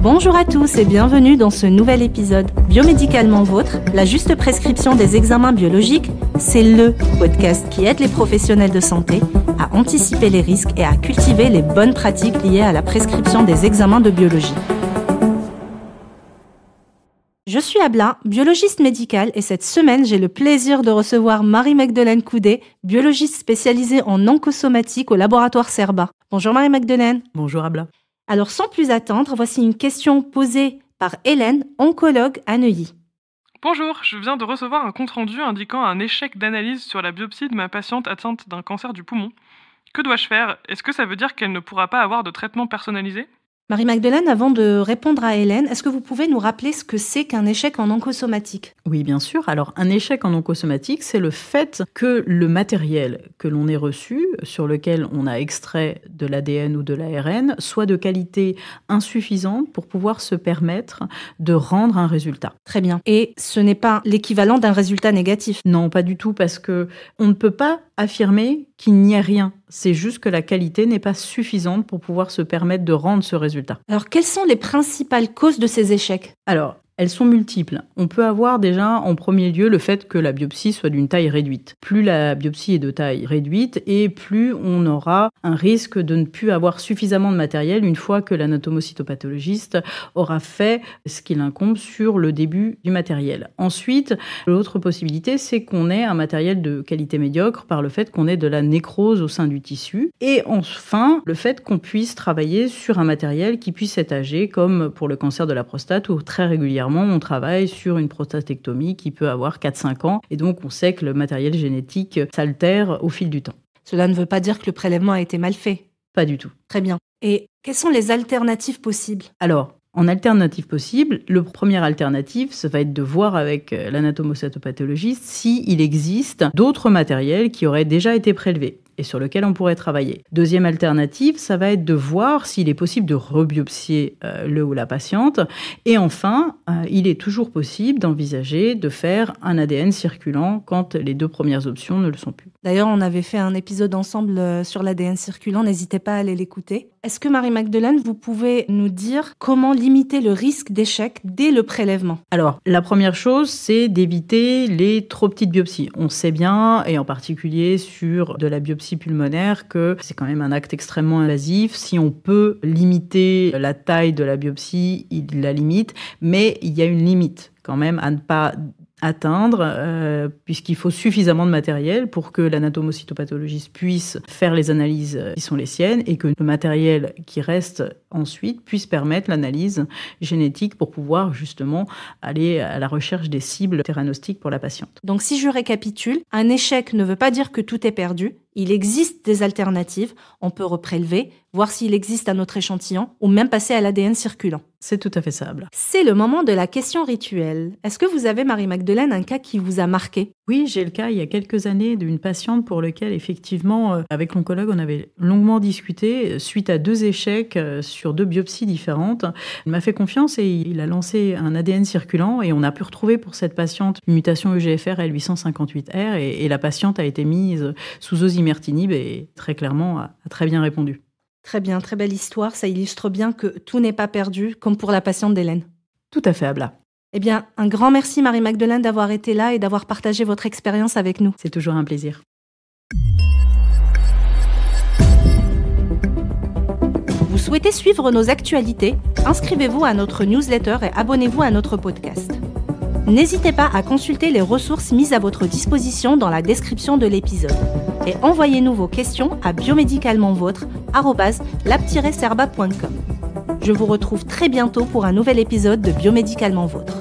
Bonjour à tous et bienvenue dans ce nouvel épisode. Biomédicalement Vôtre, la juste prescription des examens biologiques, c'est le podcast qui aide les professionnels de santé à anticiper les risques et à cultiver les bonnes pratiques liées à la prescription des examens de biologie. Je suis Abla, biologiste médicale, et cette semaine, j'ai le plaisir de recevoir Marie-Magdeleine Coudet, biologiste spécialisée en oncosomatique au laboratoire Cerba. Bonjour Marie-Magdeleine. Bonjour Abla. Alors sans plus attendre, voici une question posée par Hélène, oncologue à Neuilly. Bonjour, je viens de recevoir un compte-rendu indiquant un échec d'analyse sur la biopsie de ma patiente atteinte d'un cancer du poumon. Que dois-je faire ? Est-ce que ça veut dire qu'elle ne pourra pas avoir de traitement personnalisé ? Marie-Magdeleine, avant de répondre à Hélène, est-ce que vous pouvez nous rappeler ce que c'est qu'un échec en oncosomatique ? Oui, bien sûr. Alors, un échec en oncosomatique, c'est le fait que le matériel que l'on ait reçu, sur lequel on a extrait de l'ADN ou de l'ARN, soit de qualité insuffisante pour pouvoir se permettre de rendre un résultat. Très bien. Et ce n'est pas l'équivalent d'un résultat négatif ? Non, pas du tout, parce que on ne peut pas affirmer qu'il n'y a rien. C'est juste que la qualité n'est pas suffisante pour pouvoir se permettre de rendre ce résultat. Alors, quelles sont les principales causes de ces échecs ? Alors, elles sont multiples. On peut avoir déjà en premier lieu le fait que la biopsie soit d'une taille réduite. Plus la biopsie est de taille réduite et plus on aura un risque de ne plus avoir suffisamment de matériel une fois que l'anatomocytopathologiste aura fait ce qu'il incombe sur le début du matériel. Ensuite, l'autre possibilité, c'est qu'on ait un matériel de qualité médiocre par le fait qu'on ait de la nécrose au sein du tissu. Et enfin, le fait qu'on puisse travailler sur un matériel qui puisse être âgé, comme pour le cancer de la prostate où très régulièrement on travaille sur une prostatectomie qui peut avoir 4-5 ans et donc on sait que le matériel génétique s'altère au fil du temps. Cela ne veut pas dire que le prélèvement a été mal fait ? Pas du tout. Très bien. Et quelles sont les alternatives possibles ? Alors, en alternative possible, le première alternative, ça va être de voir avec l'anatomocytopathologiste s'il existe d'autres matériels qui auraient déjà été prélevés et sur lequel on pourrait travailler. Deuxième alternative, ça va être de voir s'il est possible de rebiopsier le ou la patiente. Et enfin, il est toujours possible d'envisager de faire un ADN circulant quand les deux premières options ne le sont plus. D'ailleurs, on avait fait un épisode ensemble sur l'ADN circulant, n'hésitez pas à aller l'écouter. Est-ce que Marie-Magdeleine, vous pouvez nous dire comment limiter le risque d'échec dès le prélèvement ? Alors, la première chose, c'est d'éviter les trop petites biopsies. On sait bien, et en particulier sur de la biopsie pulmonaire, que c'est quand même un acte extrêmement invasif. Si on peut limiter la taille de la biopsie, il la limite, mais il y a une limite quand même à ne pas atteindre, puisqu'il faut suffisamment de matériel pour que l'anatomocytopathologiste puisse faire les analyses qui sont les siennes et que le matériel qui reste ensuite puisse permettre l'analyse génétique pour pouvoir justement aller à la recherche des cibles théranostiques pour la patiente. Donc si je récapitule, un échec ne veut pas dire que tout est perdu. Il existe des alternatives, on peut reprélever, voir s'il existe un autre échantillon ou même passer à l'ADN circulant. C'est tout à fait ça. C'est le moment de la question rituelle. Est-ce que vous avez, Marie-Magdeleine, un cas qui vous a marqué ? Oui, j'ai le cas il y a quelques années d'une patiente pour laquelle effectivement, avec l'oncologue, on avait longuement discuté suite à 2 échecs sur 2 biopsies différentes. Il m'a fait confiance et il a lancé un ADN circulant et on a pu retrouver pour cette patiente une mutation EGFR L858R et la patiente a été mise sous osimertinib et très clairement a très bien répondu. Très bien, très belle histoire. Ça illustre bien que tout n'est pas perdu, comme pour la patiente d'Hélène. Tout à fait, Abla. Eh bien, un grand merci Marie-Magdeleine d'avoir été là et d'avoir partagé votre expérience avec nous. C'est toujours un plaisir. Vous souhaitez suivre nos actualités ? Inscrivez-vous à notre newsletter et abonnez-vous à notre podcast. N'hésitez pas à consulter les ressources mises à votre disposition dans la description de l'épisode. Et envoyez-nous vos questions à biomédicalementvôtre@lab-cerba.com. Je vous retrouve très bientôt pour un nouvel épisode de Biomédicalement Vôtre.